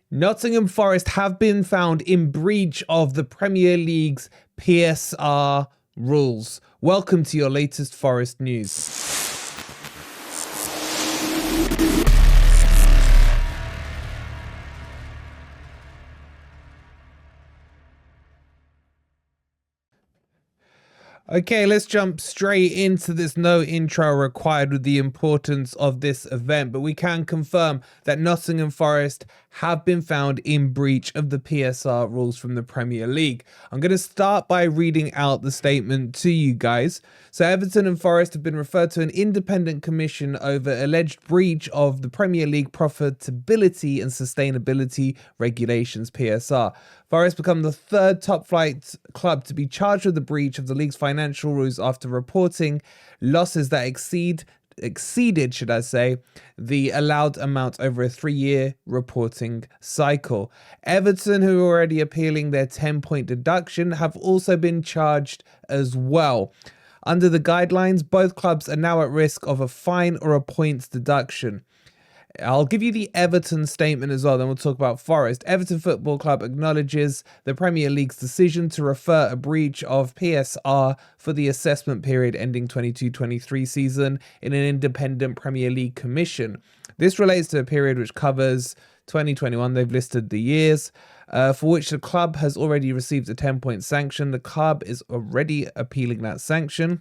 Nottingham Forest have been found in breach of the Premier League's PSR rules. Welcome to your latest Forest news. Okay, let's jump straight into this. No intro required with the importance of this event, but we can confirm that Nottingham Forest have been found in breach of the PSR rules from the Premier League. I'm going to start by reading out the statement to you guys. So Everton and Forest have been referred to an independent commission over alleged breach of the Premier League profitability and sustainability regulations, PSR. Forest become the third top flight club to be charged with the breach of the league's financial rules after reporting losses that exceeded, should I say, the allowed amount over a 3-year reporting cycle. Everton, who are already appealing their 10-point deduction, have also been charged as well. Under the guidelines, both clubs are now at risk of a fine or a points deduction. I'll give you the Everton statement as well, then we'll talk about Forest. Everton Football Club acknowledges the Premier League's decision to refer a breach of PSR for the assessment period ending 22-23 season in an independent Premier League commission. This relates to a period which covers 2021, they've listed the years, for which the club has already received a 10-point sanction. The club is already appealing that sanction.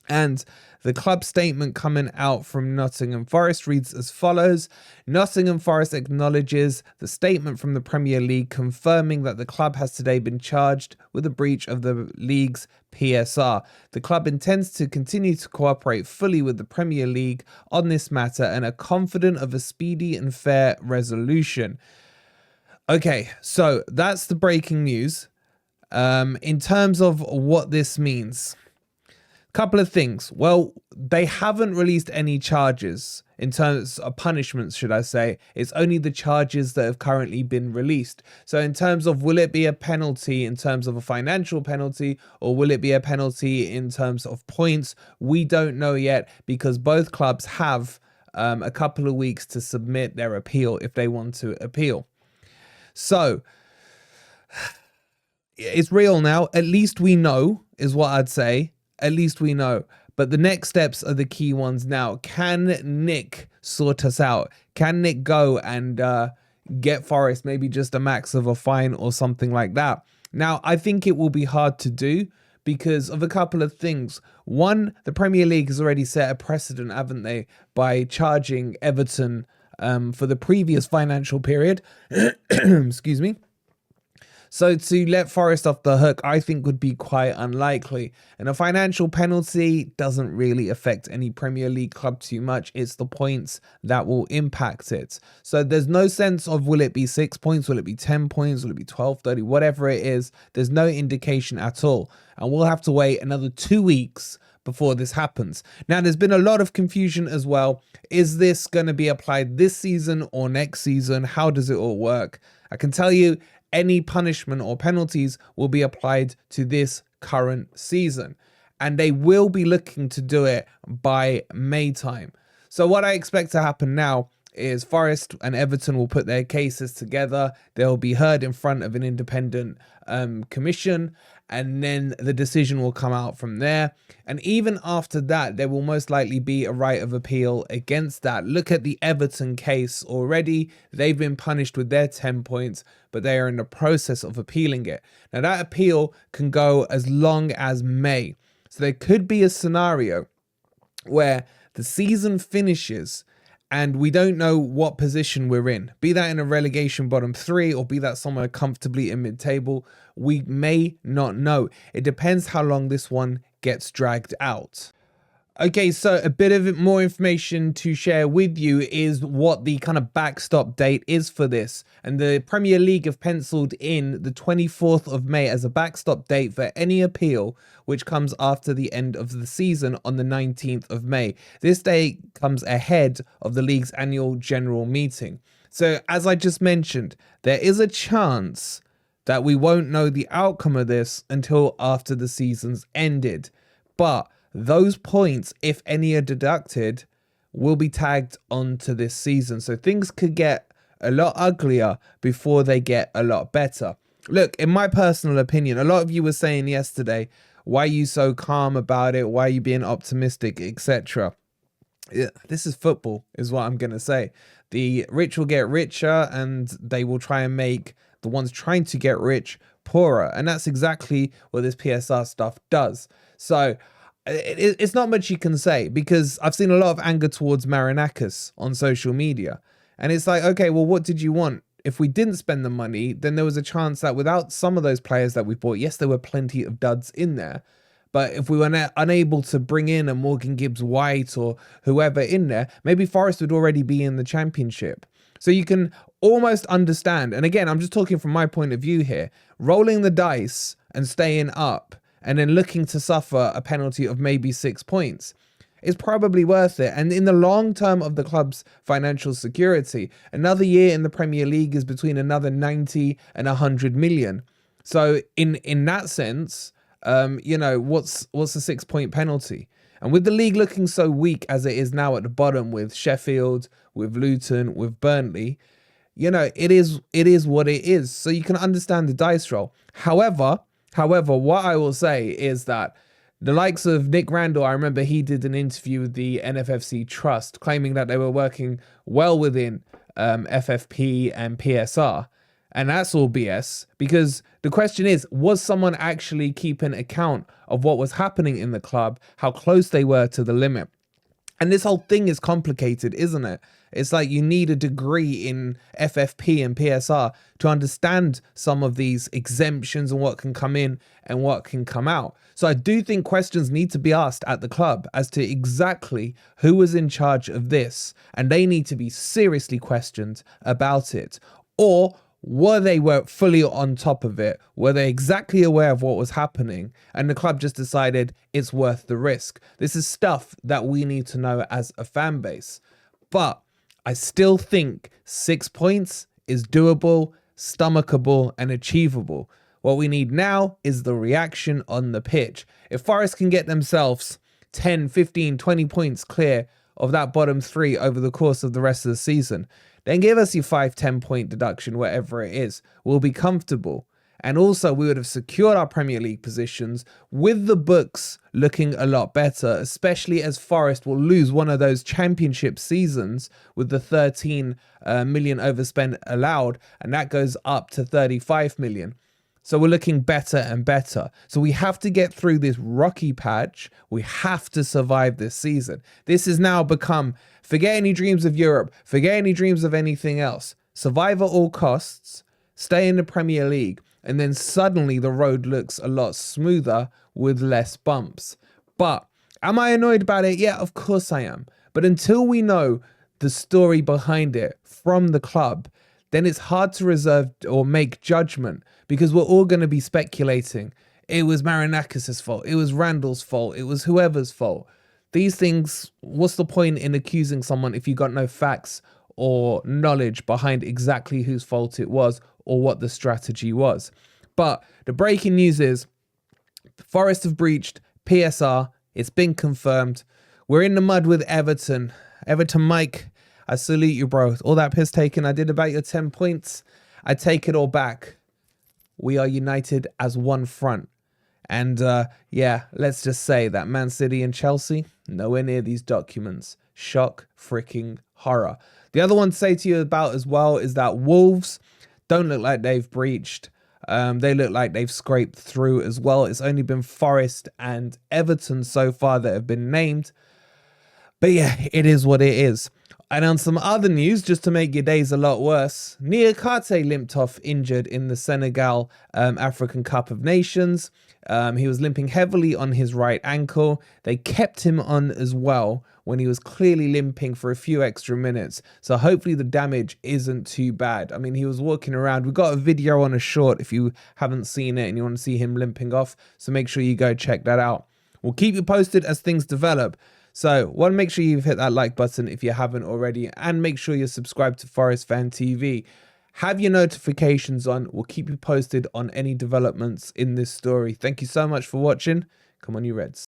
And the club statement coming out from Nottingham Forest reads as follows. Nottingham Forest acknowledges the statement from the Premier League confirming that the club has today been charged with a breach of the league's PSR. The club intends to continue to cooperate fully with the Premier League on this matter and are confident of a speedy and fair resolution. Okay, so that's the breaking news. In terms of what this means, couple of things. Well, they haven't released any charges in terms of punishments, should I say. It's only the charges that have currently been released. So in terms of, will it be a penalty in terms of a financial penalty, or will it be a penalty in terms of points? We don't know yet, because both clubs have a couple of weeks to submit their appeal if they want to appeal. So it's real now. At least we know, is what I'd say. At least we know. But the next steps are the key ones now. Can Nick sort us out? Can Nick go and get Forest maybe just a max of a fine or something like that? Now, I think it will be hard to do because of a couple of things. One, the Premier League has already set a precedent, haven't they, by charging Everton for the previous financial period. Excuse me. So to let Forest off the hook, I think would be quite unlikely. And a financial penalty doesn't really affect any Premier League club too much. It's the points that will impact it. So there's no sense of, will it be 6 points? Will it be 10 points? Will it be 12, 30? Whatever it is, there's no indication at all. And we'll have to wait another 2 weeks before this happens. Now, there's been a lot of confusion as well. Is this going to be applied this season or next season? How does it all work? I can tell you, any punishment or penalties will be applied to this current season, and they will be looking to do it by May time. So what I expect to happen now is Forest and Everton will put their cases together. They'll be heard in front of an independent commission, and then the decision will come out from there. And even after that, there will most likely be a right of appeal against that. Look at the Everton case already. They've been punished with their 10 points, but they are in the process of appealing it. Now, that appeal can go as long as May. So there could be a scenario where the season finishes and we don't know what position we're in, be that in a relegation bottom 3 or be that somewhere comfortably in mid-table. We may not know. It depends how long this one gets dragged out. Okay, so a bit of more information to share with you is what the kind of backstop date is for this. And the Premier League have penciled in the 24th of May as a backstop date for any appeal which comes after the end of the season on the 19th of May. This date comes ahead of the league's annual general meeting. So as I just mentioned, there is a chance that we won't know the outcome of this until after the season's ended. But those points, if any are deducted, will be tagged onto this season. So things could get a lot uglier before they get a lot better. Look, in my personal opinion, a lot of you were saying yesterday, why are you so calm about it? Why are you being optimistic, etc.? Yeah, this is football, is what I'm going to say. The rich will get richer and they will try and make the ones trying to get rich poorer. And that's exactly what this PSR stuff does. So it's not much you can say, because I've seen a lot of anger towards Marinakis on social media. And it's like, okay, well, what did you want? If we didn't spend the money, then there was a chance that without some of those players that we bought, yes, there were plenty of duds in there. But if we were unable to bring in a Morgan Gibbs-White or whoever in there, maybe Forest would already be in the Championship. So you can almost understand. And again, I'm just talking from my point of view here. Rolling the dice and staying up and then looking to suffer a penalty of maybe 6 points is probably worth it. And in the long term of the club's financial security, another year in the Premier League is between another 90 and 100 million. So in that sense, you know, what's a 6 point penalty? And with the league looking so weak as it is now at the bottom, with Sheffield, with Luton, with Burnley, you know, it is what it is. So you can understand the dice roll. However, what I will say is that the likes of Nick Randall, I remember he did an interview with the NFFC Trust claiming that they were working well within FFP and PSR. And that's all BS, because the question is, was someone actually keeping account of what was happening in the club, how close they were to the limit? And this whole thing is complicated, isn't it? It's like you need a degree in FFP and PSR to understand some of these exemptions and what can come in and what can come out. So I do think questions need to be asked at the club as to exactly who was in charge of this, and they need to be seriously questioned about it. Or were they fully on top of it? Were they exactly aware of what was happening? And the club just decided it's worth the risk. This is stuff that we need to know as a fan base. But I still think 6 points is doable, stomachable, and achievable. What we need now is the reaction on the pitch. If Forest can get themselves 10, 15, 20 points clear of that bottom three over the course of the rest of the season, then give us your 5-10 point deduction, whatever it is. We'll be comfortable. And also we would have secured our Premier League positions with the books looking a lot better, especially as Forest will lose one of those championship seasons with the 13 million overspend allowed, and that goes up to 35 million. So we're looking better and better. So we have to get through this rocky patch. We have to survive this season. This has now become, forget any dreams of Europe, forget any dreams of anything else. Survive at all costs, stay in the Premier League, and then suddenly the road looks a lot smoother with less bumps. But am I annoyed about it? Yeah, of course I am. But until we know the story behind it from the club, then it's hard to reserve or make judgment, because we're all going to be speculating. It was Marinakis' fault. It was Randall's fault. It was whoever's fault. These things, what's the point in accusing someone if you got no facts or knowledge behind exactly whose fault it was or what the strategy was? But the breaking news is Forest have breached PSR. It's been confirmed. We're in the mud with Everton. Everton Mike, I salute you, bro. All that piss taking I did about your 10 points, I take it all back. We are united as one front. And yeah, let's just say that Man City and Chelsea, nowhere near these documents. Shock, freaking horror. The other one to say to you about as well is that Wolves don't look like they've breached. They look like they've scraped through as well. It's only been Forest and Everton so far that have been named. But yeah, it is what it is. And on some other news, just to make your days a lot worse, Niakate limped off injured in the Senegal African Cup of Nations. He was limping heavily on his right ankle. They kept him on as well when he was clearly limping for a few extra minutes. So hopefully the damage isn't too bad. I mean, he was walking around. We've got a video on a short if you haven't seen it and you want to see him limping off. So make sure you go check that out. We'll keep you posted as things develop. So, one, make sure you've hit that like button if you haven't already, and make sure you're subscribed to Forest Fan TV. Have your notifications on. We'll keep you posted on any developments in this story. Thank you so much for watching. Come on, you Reds.